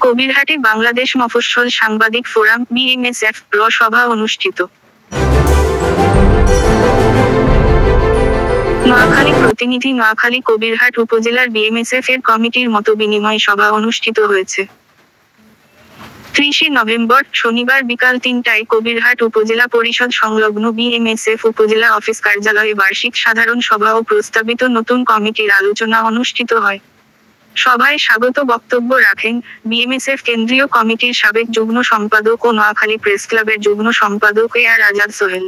কবিরহাটে বাংলাদেশ মফস্বল সাংবাদিক forum BMSF র সভা অনুষ্ঠিত। নোয়াখালী প্রতিনিধি নোয়াখালী কবিরহাট উপজেলার বিএমএসএফ এর কমিটির মতবিনিময় সভা অনুষ্ঠিত হয়েছে। 30 নভেম্বর শনিবার বিকাল 3টায় কবিরহাট উপজেলা পরিষদ সংলগ্ন বিএমএসএফ উপজেলা অফিস কার্যালয়ে বার্ষিক সাধারণ সভা ও প্রস্তাবিত নতুন কমিটির আলোচনা অনুষ্ঠিত হয়। সভায় স্বাগত বক্তব্য রাখেন বিএমএসএফ কেন্দ্রীয় কমিটির সাবেক যুগ্ম সম্পাদক ও নোয়াখালী প্রেস ক্লাবের যুগ্ম সম্পাদক এআর আজাদ সোহেল।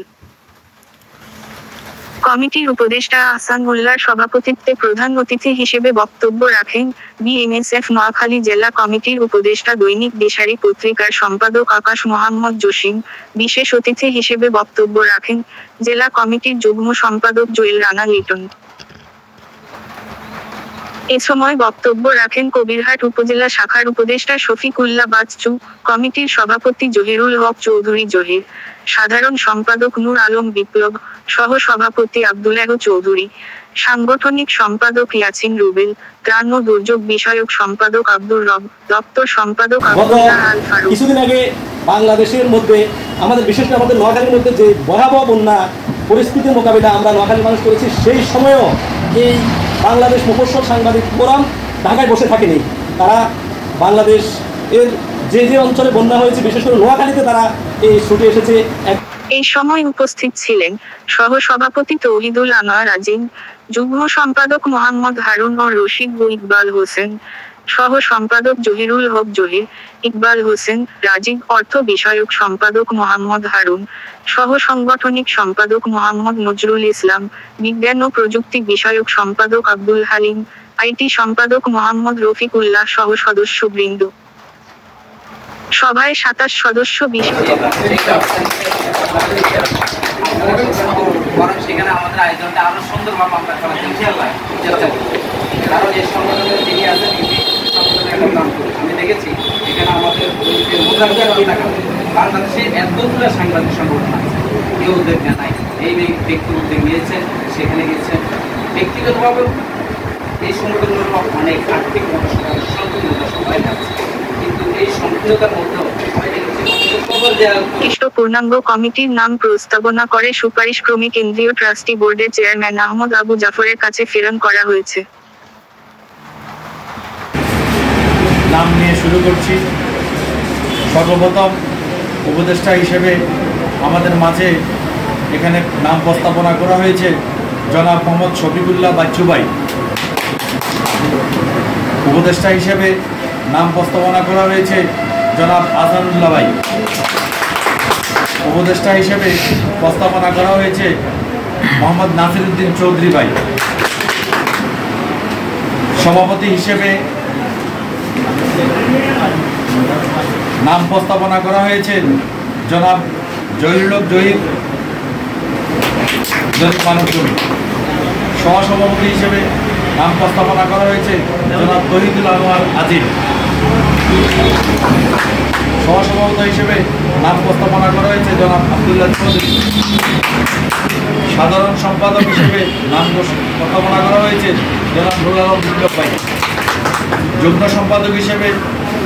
কমিটির উপদেষ্টা আহসান মোল্লার সভাপতিত্বে প্রধান অতিথি হিসেবে বক্তব্য রাখেন বিএমএসএফ নোয়াখালী জেলা কমিটির উপদেষ্টা দৈনিক দিশারি পত্রিকার সম্পাদক আকাশ মোহাম্মদ জসিম। বিশেষ অতিথি হিসেবে বক্তব্য রাখেন জেলা কমিটির যুগ্ম সম্পাদক জুয়েল রানা লিটন। এ সময় বক্তব্য রাখেন কবিরহাট উপজেলা শাখার উপদেষ্টা শফিকুল্লাহ বাচ্চু, কমিটির সভাপতি জহিরুল হক চৌধুরী জহির, সাধারণ সম্পাদক নূর আলম বিপ্লব, সহ সভাপতি আব্দুল্লাহ চৌধুরী, সাংগঠনিক সম্পাদক ইয়াসিন রুবেল, ত্রাণ ও দুর্যোগ বিষয়ক সম্পাদক আব্দুর রব, দপ্তর সম্পাদক আব্দুল্লাহ আল ফারুক। কিছুদিন আগে বাংলাদেশের মধ্যে আমাদের বিশেষ করে আমাদের নোয়াখালীর মধ্যে যে ভয়াবহ বন্যা পরিস্থিতির মোকাবিলা আমরা নোয়াখালী মানুষ করেছি, সেই সময়ও এই বাংলাদেশ মফস্বল সাংবাদিক ফোরাম ঢাকায় বসে থাকেনি। তারা বাংলাদেশ এর যে যে অঞ্চলে বন্যা হয়েছে বিশেষ করে নোয়াখালীতে তারা এই ছুটে এসেছে। এই সময় উপস্থিত ছিলেন সহ সভাপতি তৌহিদুল আনোয়ার আজিম, যুগ্ম সম্পাদক মোহাম্মদ হারুন ও রশিদ ও ইকবাল হোসেন, সহ সম্পাদক জহিরুল হক জহির, ইকবাল হোসেন, রাজীব, অর্থ বিষয়ক সম্পাদক মোহাম্মদ হারুন, সহ সাংগঠনিক সম্পাদক মোহাম্মদ নজরুল ইসলাম, বিজ্ঞান ও প্রযুক্তি বিষয়ক সম্পাদক আব্দুল হালিম, আইটি সম্পাদক মোহাম্মদ রফিকুল্লাহ সহ সদস্যবৃন্দ। সভায় 27 সদস্য বিশিষ্ট সেখানে আমাদের আয়োজনটা আরো সুন্দরভাবে আমরা করার চেষ্টা করি। কারণ এই সংগঠনের যিনি আছেন আমি দেখেছি এখানে আমাদের বাংলাদেশে এতগুলো সাংবাদিক সংগঠন আছে, কেউ উদ্যোগ নেয়। এই ব্যক্তি উদ্যোগ নিয়েছেন, সেখানে গিয়েছেন। ব্যক্তিগতভাবেও এই সংগঠনগুলো অনেক আর্থিক সবাই যাচ্ছে, কিন্তু এই সংকীর্ণতার মধ্যেও পূর্ণাঙ্গ কমিটির নাম প্রস্তাবনা করে সুপারিশক্রমে কেন্দ্রীয় ট্রাস্টি বোর্ডের চেয়ারম্যান আহমদ আবু জাফরের কাছে প্রেরণ করা হয়েছে। নাম নিয়ে শুরু করছি। সর্বপ্রথম উপদেষ্টা হিসেবে আমাদের মাঝে এখানে নাম প্রস্তাবনা করা হয়েছে জনাব মোহাম্মদ শফিকুল্লাহ বাচ্চু ভাই। উপদেষ্টা হিসেবে নাম প্রস্তাবনা করা হয়েছে জনাব আহসানুল্লাহ ভাই। উপদেষ্টা হিসেবে প্রস্তাবনা করা হয়েছে মোহাম্মদ নাসিরউদ্দিন চৌধুরী ভাই। সভাপতি হিসেবে নাম প্রস্তাবনা করা হয়েছে জনাব জহিরুল হক জহির মানব জমি। সহসভাপতি হিসেবে নাম প্রস্তাবনা করা হয়েছে জনাব তৌহিদুল আনোয়ার আজিম। সহসভাপতি হিসেবে নাম প্রস্তাবনা করা হয়েছে জনাব আব্দুল্লাহ চৌধুরী। সাধারণ সম্পাদক হিসেবে নাম প্রস্তাবনা করা হয়েছে জনাব নূর আলম বিপ্লব ভাই। যুগ্ম সম্পাদক হিসেবে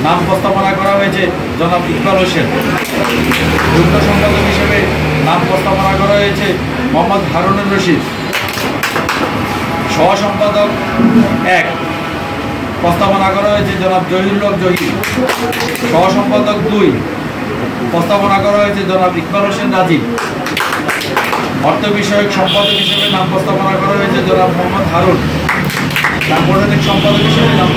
নাম প্রস্তাবনা করা হয়েছে জনাব ইকবাল হোসেন। যুগ্ম সম্পাদক হিসেবে নাম প্রস্তাবনা করা হয়েছে মোহাম্মদ হারুনুর রশিদ। সহ সম্পাদক 1 প্রস্তাবনা করা হয়েছে জনাব জহিরুল হক জহির। সহ সম্পাদক 2 প্রস্তাবনা করা হয়েছে জনাব ইকবাল হোসেন রাজীব। অর্থ বিষয়ক সম্পাদক হিসেবে নাম প্রস্তাবনা করা হয়েছে জনাব মোহাম্মদ হারুন। সাংগঠনিক সম্পাদক হিসেবে নাম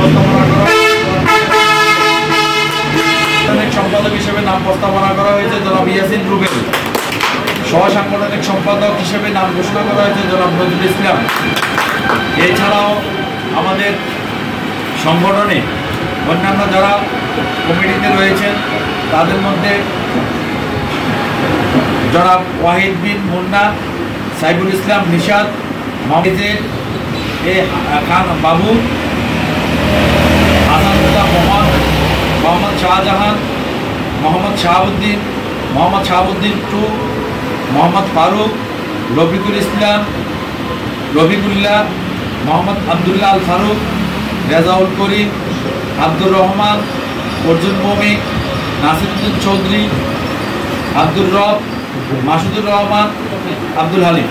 প্রস্তাবনা করা হয়েছে জনাব ইয়াসিন রুবেল। সহ সাংগঠনিক সম্পাদক হিসেবে নাম ঘোষণা করা হয়েছে জনাব নজরুল ইসলাম। এছাড়াও আমাদের সংগঠনে অন্যান্য যারা কমিটিতে রয়েছেন তাদের মধ্যে জনাব ওয়াহিদ বিন মুন্না, সাইফুল ইসলাম নিশাদ, খান বাবু, আসাদুল্লাহ মোহাম্মদ শাহজাহান, মোহাম্মদ শাহাবুদ্দিন 2, মোহাম্মদ ফারুক, রফিকুল ইসলাম, রফিকুল্লাহ, মোহাম্মদ আবদুল্লাহ আল ফারুক, রেজাউল করিম, আব্দুর রহমান, অর্জুন ভৌমিক, নাসিরুদ্দিন চৌধুরী, আব্দুর রব, মাসুদুর রহমান, আব্দুল হালিম।